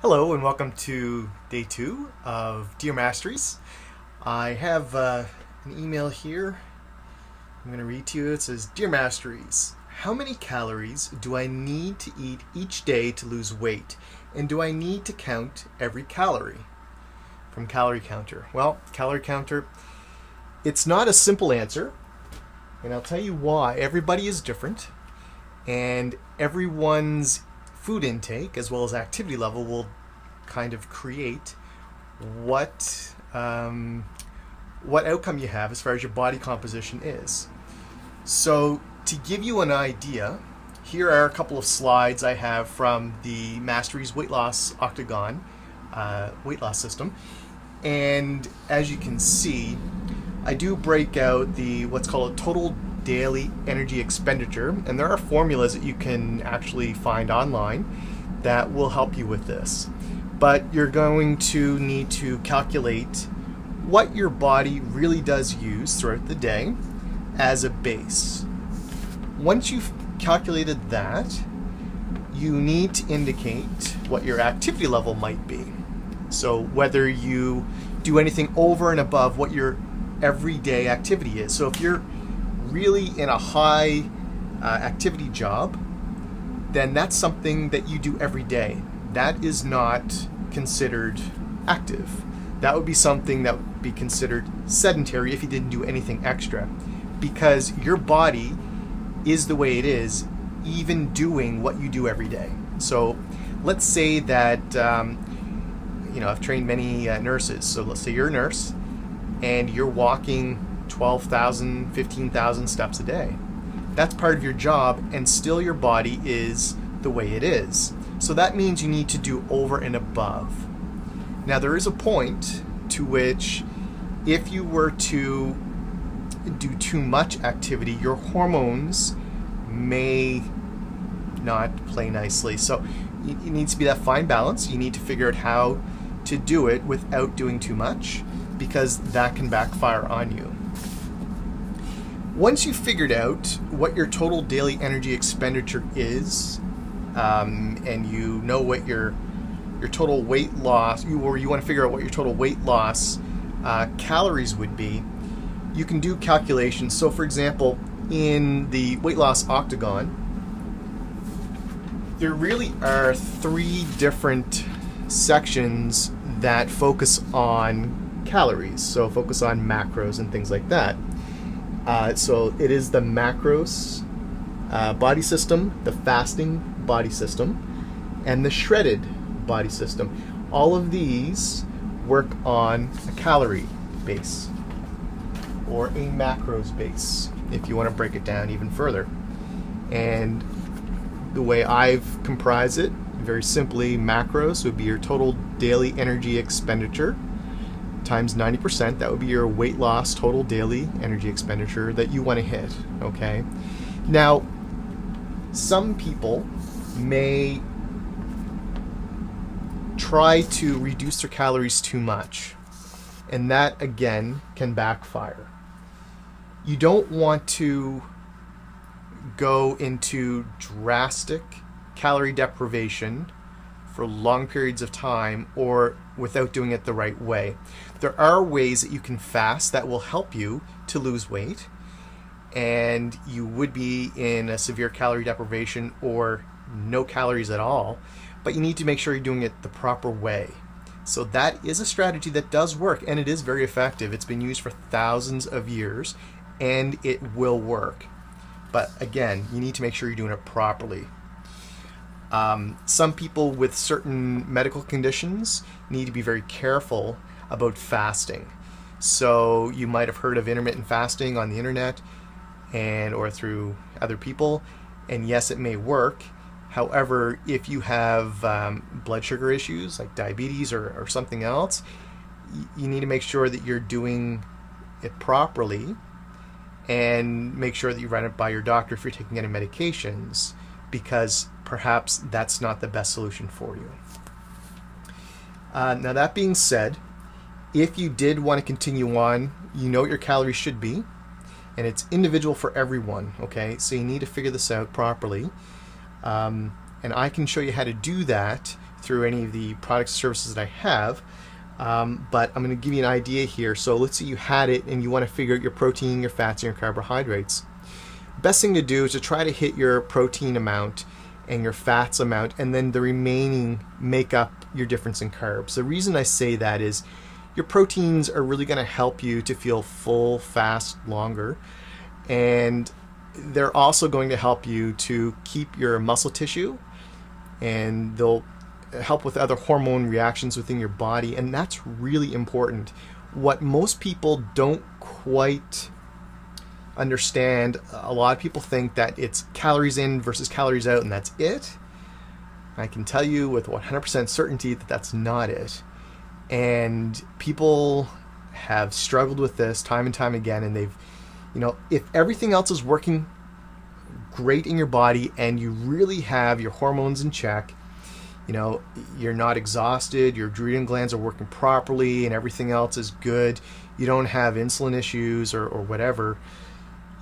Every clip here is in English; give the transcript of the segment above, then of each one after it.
Hello and welcome to day 2 of Dear Masteries. I have an email here I'm going to read to you. It says, Dear Masteries, how many calories do I need to eat each day to lose weight? And do I need to count every calorie? From Calorie Counter. Well, Calorie Counter, it's not a simple answer, and I'll tell you why. Everybody is different, and everyone's food intake as well as activity level will kind of create what outcome you have as far as your body composition is. So to give you an idea, here are a couple of slides I have from the Masteries weight loss octagon weight loss system, and as you can see, I do break out the what's called a total daily energy expenditure, and there are formulas that you can actually find online that will help you with this. But you're going to need to calculate what your body really does use throughout the day as a base. Once you've calculated that, you need to indicate what your activity level might be. So whether you do anything over and above what your everyday activity is. So if you're really in a high activity job, then that's something that you do every day. That is not considered active. That would be something that would be considered sedentary if you didn't do anything extra, because your body is the way it is, even doing what you do every day. So let's say that I've trained many nurses. So let's say you're a nurse and you're walking 12,000, 15,000 steps a day. That's part of your job, and still your body is the way it is. So that means you need to do over and above. Now there is a point to which if you were to do too much activity, your hormones may not play nicely. So it needs to be that fine balance. You need to figure out how to do it without doing too much, because that can backfire on you. Once you've figured out what your total daily energy expenditure is, and you know what your total weight loss, or you want to figure out what your total weight loss calories would be, you can do calculations. So for example, in the weight loss octagon, there really are 3 different sections that focus on calories. So focus on macros and things like that. So it is the macros body system, the fasting body system, and the shredded body system. All of these work on a calorie base or a macros base, if you want to break it down even further. And the way I've comprised it, very simply, macros would be your total daily energy expenditure times 90%. That would be your weight loss total daily energy expenditure that you want to hit. Okay. Now, some people may try to reduce their calories too much, and that again can backfire. You don't want to go into drastic calorie deprivation for long periods of time or without doing it the right way. There are ways that you can fast that will help you to lose weight, and you would be in a severe calorie deprivation or no calories at all, but you need to make sure you're doing it the proper way. So that is a strategy that does work, and it is very effective. It's been used for thousands of years, and it will work. But again, you need to make sure you're doing it properly. Some people with certain medical conditions need to be very careful about fasting. So you might have heard of intermittent fasting on the internet or through other people, and yes, it may work. However, if you have blood sugar issues like diabetes or something else, you need to make sure that you're doing it properly, and make sure that you run it by your doctor if you're taking any medications, because perhaps that's not the best solution for you. Now that being said, if you did want to continue on, you know what your calories should be, and it's individual for everyone, okay? So you need to figure this out properly. And I can show you how to do that through any of the products and services that I have. But I'm going to give you an idea here. So let's say you had it and you want to figure out your protein, your fats, and your carbohydrates. Best thing to do is to try to hit your protein amount and your fats amount, and then the remaining make up your difference in carbs. The reason I say that is your proteins are really going to help you to feel full, fast, longer, and they're also going to help you to keep your muscle tissue, and they'll help with other hormone reactions within your body, and that's really important. What most people don't quite understand, a lot of people think that it's calories in versus calories out and that's it. I can tell you with 100% certainty that that's not it. And people have struggled with this time and time again, and they've, if everything else is working great in your body and you really have your hormones in check, you're not exhausted, your adrenal glands are working properly and everything else is good, you don't have insulin issues or whatever,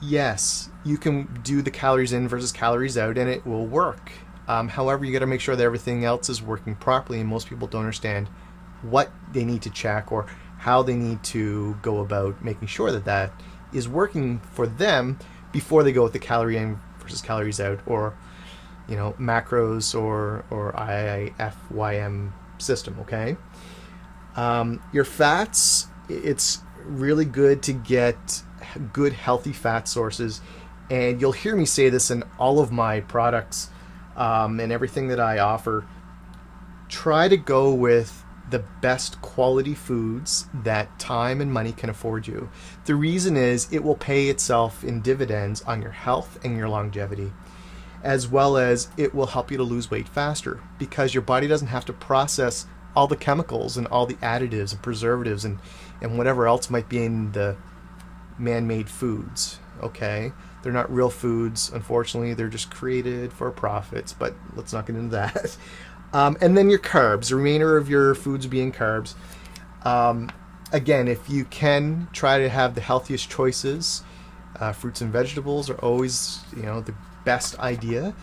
yes, you can do the calories in versus calories out and it will work. However, you got to make sure that everything else is working properly, and most people don't understand what they need to check or how they need to go about making sure that that is working for them before they go with the calorie in versus calories out, or macros or IFYM system. Okay, your fats, it's really good to get good healthy fat sources, and you'll hear me say this in all of my products and everything that I offer. Try to go with the best quality foods that time and money can afford you. The reason is it will pay itself in dividends on your health and your longevity, as well as it will help you to lose weight faster, because your body doesn't have to process all the chemicals and all the additives and preservatives and whatever else might be in the man-made foods. Okay, they're not real foods, unfortunately. They're just created for profits, but let's not get into that. And then your carbs, the remainder of your foods being carbs. Again, if you can, try to have the healthiest choices. Fruits and vegetables are always, the best idea.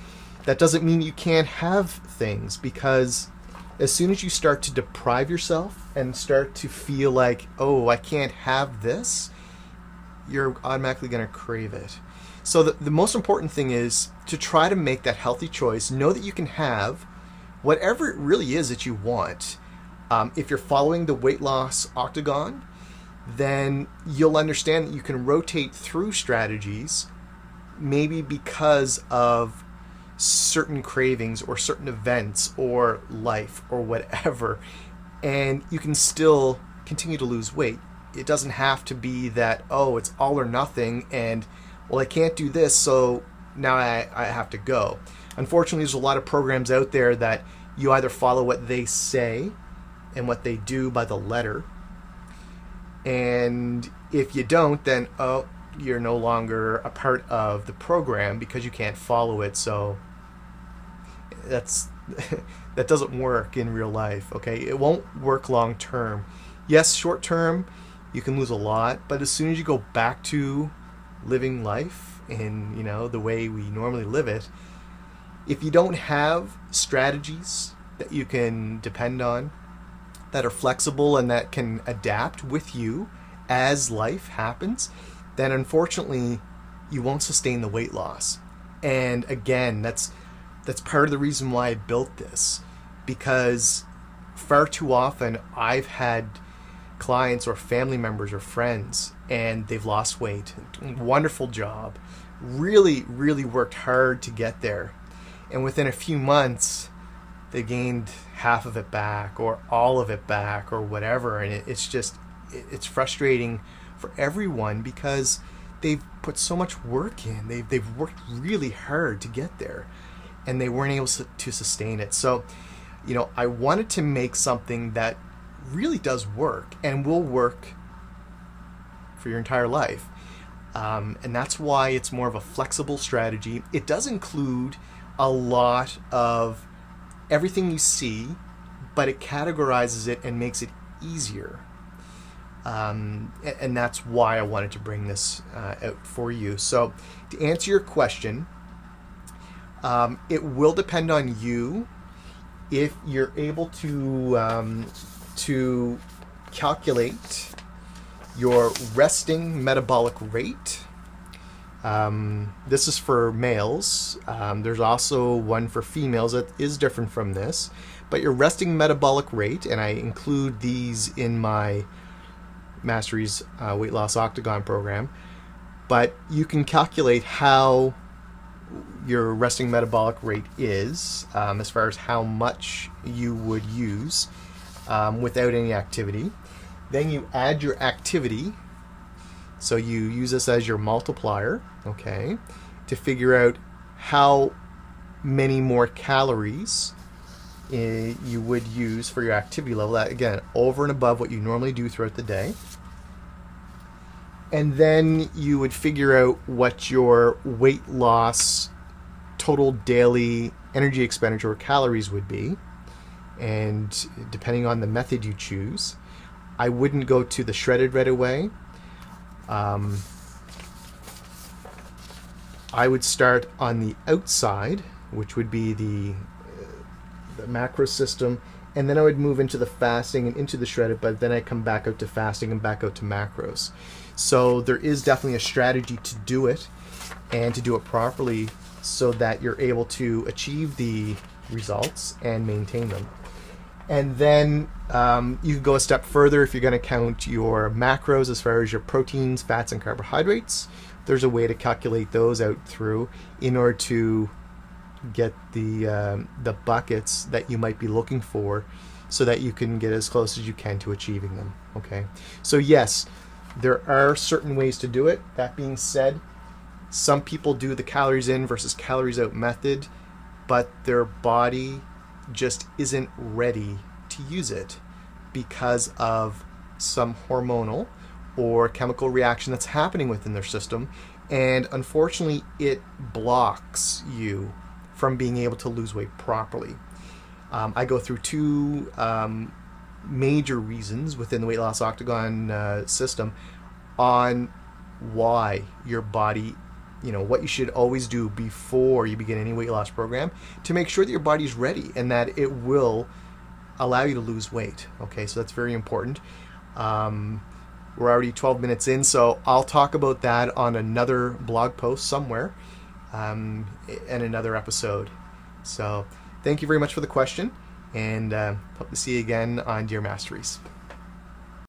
That doesn't mean you can't have things, because as soon as you start to deprive yourself and start to feel like, oh, I can't have this, you're automatically going to crave it. So the most important thing is to try to make that healthy choice. Know that you can have whatever it really is that you want. If you're following the weight loss octagon, then you'll understand that you can rotate through strategies, maybe because of certain cravings or certain events or life or whatever, and you can still continue to lose weight. It doesn't have to be that, oh, it's all or nothing, and, well, I can't do this, so now I have to go. Unfortunately, there's a lot of programs out there that you either follow what they say and what they do by the letter, and if you don't, then, oh, you're no longer a part of the program because you can't follow it. So that doesn't work in real life. Okay, it won't work long term. Yes, short term you can lose a lot, but as soon as you go back to living life in the way we normally live it, if you don't have strategies that you can depend on, that are flexible and that can adapt with you as life happens, then unfortunately you won't sustain the weight loss. And again, that's part of the reason why I built this, because far too often I've had clients or family members or friends and they've lost weight, wonderful job, really worked hard to get there, and within a few months they gained half of it back or all of it back or whatever, and it's frustrating for everyone because they've put so much work in, they've worked really hard to get there, and they weren't able to sustain it. So I wanted to make something that really does work and will work for your entire life, and that's why it's more of a flexible strategy. It does include a lot of everything you see, but it categorizes it and makes it easier, and that's why I wanted to bring this out for you. So to answer your question, it will depend on you if you're able to calculate your resting metabolic rate, this is for males. There's also one for females that is different from this. But your resting metabolic rate, and I include these in my Masteries Weight Loss Octagon program, but you can calculate how your resting metabolic rate is, as far as how much you would use without any activity. Then you add your activity, so you use this as your multiplier, okay, to figure out how many more calories you would use for your activity level. That, again, over and above what you normally do throughout the day. And then you would figure out what your weight loss total daily energy expenditure or calories would be. And depending on the method you choose, I wouldn't go to the shredded right away. I would start on the outside, which would be the macro system, and then I would move into the fasting and into the shredded, but then I come back out to fasting and back out to macros. So there is definitely a strategy to do it, and to do it properly so that you're able to achieve the results and maintain them. And then you can go a step further if you're going to count your macros as far as your proteins, fats, and carbohydrates. There's a way to calculate those out through in order to get the buckets that you might be looking for, so that you can get as close as you can to achieving them. Okay, so yes, there are certain ways to do it. That being said, some people do the calories in versus calories out method, but their body just isn't ready to use it because of some hormonal or chemical reaction that's happening within their system, and unfortunately it blocks you from being able to lose weight properly. I go through two major reasons within the Weight Loss Octagon system on why your body, what you should always do before you begin any weight loss program to make sure that your body's ready and that it will allow you to lose weight. Okay, so that's very important. We're already 12 minutes in, so I'll talk about that on another blog post somewhere in another episode. So thank you very much for the question, and hope to see you again on Dear Masteries.